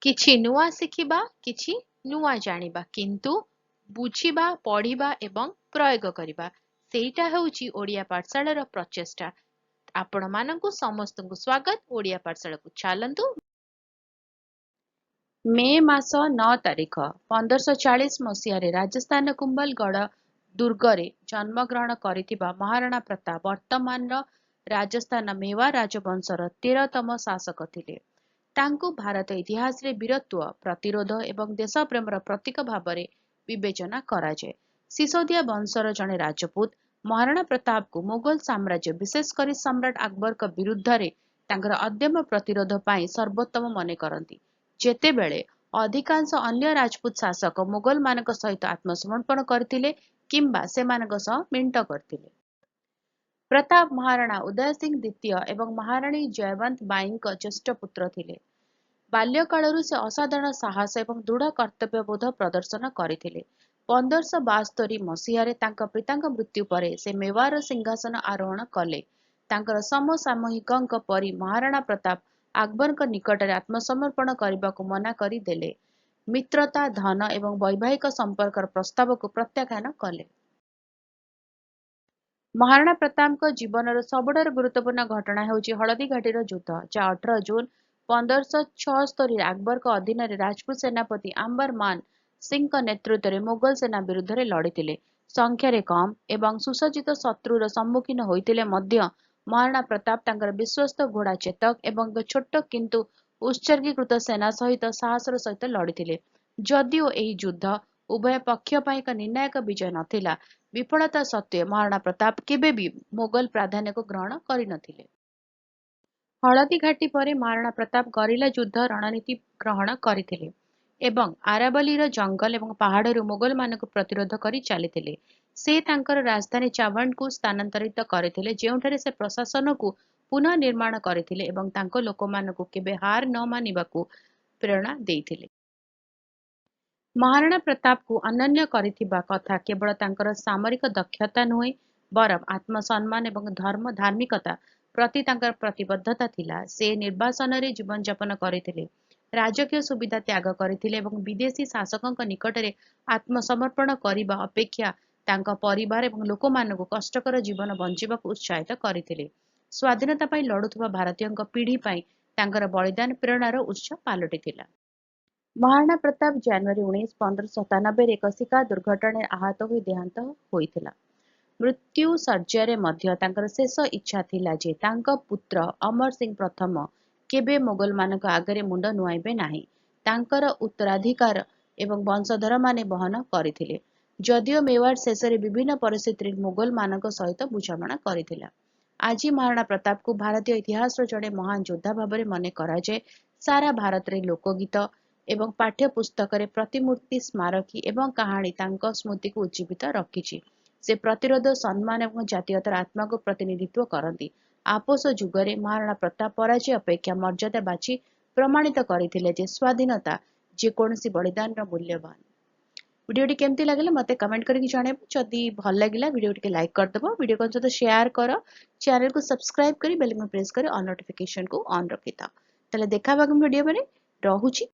କିଛି ନୂଆ ଶିଖିବା, କିଛି ନୂଆ ଜାଣିବା, କିନ୍ତୁ ବୁଝିବା, ପଢିବା ଏବଂ ପ୍ରୟୋଗ କରିବା ସେଇଟା ହେଉଛି ଓଡ଼ିଆ ପାଠଶାଳାର ପ୍ରଚେଷ୍ଟା। ଆପଣମାନଙ୍କୁ ସମସ୍ତଙ୍କୁ ସ୍ୱାଗତ ଓଡ଼ିଆ ପାଠଶାଳାକୁ। ଚାଲନ୍ତୁ। ମେ ମାସ 9 ତାରିଖ 1540 ମସିହାରେ ରାଜସ୍ଥାନ କୁମ୍ଭଲଗଡ଼ ଦୁର୍ଗରେ ଜନ୍ମଗ୍ରହଣ କରିଥିବା ମହାରାଣା ପ୍ରତାପ ବର୍ତ୍ତମାନର ରାଜସ୍ଥାନ ମେୱାର ରାଜବଂଶର 13ତମ ଶାସକ ଥିଲେ। ତାଙ୍କୁ ଭାରତ ଇତିହାସରେ ବୀରତ୍ୱ, ପ୍ରତିରୋଧ ଏବଂ ଦେଶପ୍ରେମର ପ୍ରତୀକ ଭାବରେ ବିବେଚନା କରାଯାଏ। ସିସୋଦିଆ ବଂଶର ଜଣେ ରାଜପୁତ ମହାରାଣା ପ୍ରତାପଙ୍କୁ ମୋଗଲ ସାମ୍ରାଜ୍ୟ, ବିଶେଷ କରି ସମ୍ରାଟ ଆକବରଙ୍କ ବିରୁଦ୍ଧରେ ତାଙ୍କର ଅଦମ୍ୟ ପ୍ରତିରୋଧ ପାଇଁ ସର୍ବୋତ୍ତମ ମନେ କରନ୍ତି, ଯେତେବେଳେ ଅଧିକାଂଶ ଅନ୍ୟ ରାଜପୁତ ଶାସକ ମୋଗଲମାନଙ୍କ ସହିତ ଆତ୍ମସମର୍ପଣ କରିଥିଲେ କିମ୍ବା ସେମାନଙ୍କ ସହ ମେଣ୍ଟ କରିଥିଲେ। ପ୍ରତାପ ମହାରାଣା ଉଦୟ ସିଂହ ଦ୍ୱିତୀୟ ଏବଂ ମହାରାଣୀ ଜୟବନ୍ତ ବାଈଙ୍କ ଜ୍ୟେଷ୍ଠ ପୁତ୍ର ଥିଲେ। ବାଲ୍ୟକାଳରୁ ସେ ଅସାଧାରଣ ସାହସ ଏବଂ ଦୃଢ଼ କର୍ତ୍ତବ୍ୟବୋଧ ପ୍ରଦର୍ଶନ କରିଥିଲେ। 1572 ମସିହାରେ ତାଙ୍କ ପିତାଙ୍କ ମୃତ୍ୟୁ ପରେ ସେ ମେୱାରର ସିଂହାସନ ଆରୋହଣ କଲେ। ତାଙ୍କର ସମସାମୟିକଙ୍କ ପରି ମହାରାଣା ପ୍ରତାପ ଆକବରଙ୍କ ନିକଟରେ ଆତ୍ମସମର୍ପଣ କରିବାକୁ ମନା କରିଦେଲେ। ମିତ୍ରତା, ଧନ ଏବଂ ବୈବାହିକ ସମ୍ପର୍କର ପ୍ରସ୍ତାବକୁ ପ୍ରତ୍ୟାଖ୍ୟାନ କଲେ। ମହାରାଣା ପ୍ରତାପଙ୍କ ଜୀବନର ସବୁଠାରୁ ଗୁରୁତ୍ୱପୂର୍ଣ୍ଣ ଘଟଣା ହେଉଛି ହଳଦୀଘାଟିର ଯୁଦ୍ଧ, ଯାହା 18 ଜୁନ 1576ରେ ଆକବରଙ୍କ ଅଧୀନରେ ରାଜପୁତ ସେନାପତି ଆମ୍ବର ମାନ ସିଂଙ୍କ ନେତୃତ୍ୱରେ ମୋଗଲ ସେନା ବିରୁଦ୍ଧରେ ଲଢ଼ିଥିଲେ। ସଂଖ୍ୟାରେ କମ୍ ଏବଂ ସୁସଜ୍ଜିତ ଶତ୍ରୁର ସମ୍ମୁଖୀନ ହୋଇଥିଲେ ମଧ୍ୟ ମହାରାଣା ପ୍ରତାପ ତାଙ୍କର ବିଶ୍ୱସ୍ତ ଘୋଡ଼ା ଚେତକ ଏବଂ ଏକ ଛୋଟ କିନ୍ତୁ ଉତ୍ସର୍ଗୀକୃତ ସେନା ସହିତ ସାହସର ସହିତ ଲଢ଼ିଥିଲେ। ଯଦିଓ ଏହି ଯୁଦ୍ଧ ଉଭୟ ପକ୍ଷ ପାଇଁ ଏକ ନିର୍ଣ୍ଣାୟକ ବିଜୟ ନଥିଲା, ବିଫଳତା ସତ୍ତ୍ୱେ ମହାରାଣା ପ୍ରତାପ କେବେ ବି ମୋଗଲ ପ୍ରାଧାନ୍ୟକୁ ଗ୍ରହଣ କରିନଥିଲେ। ହଳଦୀଘାଟି ପରେ ମହାରାଣା ପ୍ରତାପ ଗରିଲା ଯୁଦ୍ଧ ରଣନୀତି ଗ୍ରହଣ କରିଥିଲେ ଏବଂ ଆରାବଲୀର ଜଙ୍ଗଲ ଏବଂ ପାହାଡ଼ରୁ ମୋଗଲମାନଙ୍କୁ ପ୍ରତିରୋଧ କରି ଚାଲିଥିଲେ। ସେ ତାଙ୍କର ରାଜଧାନୀ ଚାୱଣ୍ଡକୁ ସ୍ଥାନାନ୍ତରିତ କରିଥିଲେ, ଯେଉଁଠାରେ ସେ ପ୍ରଶାସନକୁ ପୁନଃନିର୍ମାଣ କରିଥିଲେ ଏବଂ ତାଙ୍କ ଲୋକମାନଙ୍କୁ କେବେ ହାର ନ ମାନିବାକୁ ପ୍ରେରଣା ଦେଇଥିଲେ। ମହାରାଣା ପ୍ରତାପଙ୍କୁ ଅନନ୍ୟ କରିଥିବା କଥା କେବଳ ତାଙ୍କର ସାମରିକ ଦକ୍ଷତା ନୁହେଁ, ବରଂ ଆତ୍ମସମ୍ମାନ ଏବଂ ଧାର୍ମିକତା ପ୍ରତି ତାଙ୍କର ପ୍ରତିବଦ୍ଧତା ଥିଲା। ସେ ନିର୍ବାସନରେ ଜୀବନଯାପନ କରିଥିଲେ, ରାଜକୀୟ ସୁବିଧା ତ୍ୟାଗ କରିଥିଲେ ଏବଂ ବିଦେଶୀ ଶାସକଙ୍କ ନିକଟରେ ଆତ୍ମସମର୍ପଣ କରିବା ଅପେକ୍ଷା ତାଙ୍କ ପରିବାର ଏବଂ ଲୋକମାନଙ୍କୁ କଷ୍ଟକର ଜୀବନ ବଞ୍ଚିବାକୁ ଉତ୍ସାହିତ କରିଥିଲେ। ସ୍ୱାଧୀନତା ପାଇଁ ଲଢ଼ୁଥିବା ଭାରତୀୟଙ୍କ ପିଢ଼ି ପାଇଁ ତାଙ୍କର ବଳିଦାନ ପ୍ରେରଣାର ଉତ୍ସ ପାଲଟିଥିଲା। ମହାରାଣା ପ୍ରତାପ ଜାନୁଆରୀ 19, 1597ରେ ଏକ ଶିକାର ଦୁର୍ଘଟଣାରେ ଆହତ ହୋଇ ଦେହାନ୍ତ ହୋଇଥିଲା। ମୃତ୍ୟୁ ଶଯ୍ୟାରେ ମଧ୍ୟ ତାଙ୍କର ଶେଷ ଇଚ୍ଛା ଥିଲା ଯେ ତାଙ୍କ ପୁତ୍ର ଅମର ସିଂହ ପ୍ରଥମ କେବେ ମୋଗଲମାନଙ୍କ ଆଗରେ ମୁଣ୍ଡ ନୁଆଁଇବେ ନାହିଁ। ତାଙ୍କର ଉତ୍ତରାଧିକାର ଏବଂ ବଂଶଧରମାନେ ବହନ କରିଥିଲେ। ଯଦିଓ ମେୱାଡ଼ ଶେଷରେ ବିଭିନ୍ନ ପରିସ୍ଥିତିରେ ମୋଗଲମାନଙ୍କ ସହିତ ବୁଝାମଣା କରିଥିଲା, ଆଜି ମହାରାଣା ପ୍ରତାପଙ୍କୁ ଭାରତୀୟ ଇତିହାସର ଜଣେ ମହାନ ଯୋଦ୍ଧା ଭାବରେ ମନେ କରାଯାଏ। ସାରା ଭାରତରେ ଲୋକଗୀତ ଏବଂ ପାଠ୍ୟପୁସ୍ତକରେ ପ୍ରତିମୂର୍ତ୍ତି, ସ୍ମାରକୀ ଏବଂ କାହାଣୀ ତାଙ୍କ ସ୍ମୃତିକୁ ଉଜ୍ଜୀବିତ ରଖିଛି। ସେ ପ୍ରତିରୋଧ, ସମ୍ମାନ ଏବଂ ଜାତୀୟତାର ଆତ୍ମାକୁ ପ୍ରତିନିଧିତ୍ୱ କରନ୍ତି। ଆପୋଷ ଯୁଗରେ ମହାରାଣା ପ୍ରତାପ ପରାଜୟ ଅପେକ୍ଷା ମର୍ଯ୍ୟାଦା ବାଛି ପ୍ରମାଣିତ କରିଥିଲେ ଯେ ସ୍ୱାଧୀନତା ଯେକୌଣସି ବଳିଦାନର ମୂଲ୍ୟବାନ। ଭିଡ଼ିଓଟି କେମିତି ଲାଗିଲା ମୋତେ କମେଣ୍ଟ କରିକି ଜଣାଇବ। ଯଦି ଭଲ ଲାଗିଲା ଭିଡ଼ିଓ ଟିକେ ଲାଇକ୍ କରିଦେବ, ଭିଡ଼ିଓ ସହିତ ସେୟାର କର, ଚ୍ୟାନେଲକୁ ସବସ୍କ୍ରାଇବ କରି ବେଲ୍ ଆଇକନ୍ ପ୍ରେସ୍ କରି ଅଲ୍ ନୋଟିଫିକେସନକୁ ଅନ୍ ରଖିଥାଅ। ତାହେଲେ ଦେଖା ହେବା ଆଗାମୀ ଭିଡ଼ିଓ ପରେ। ରହୁଛି।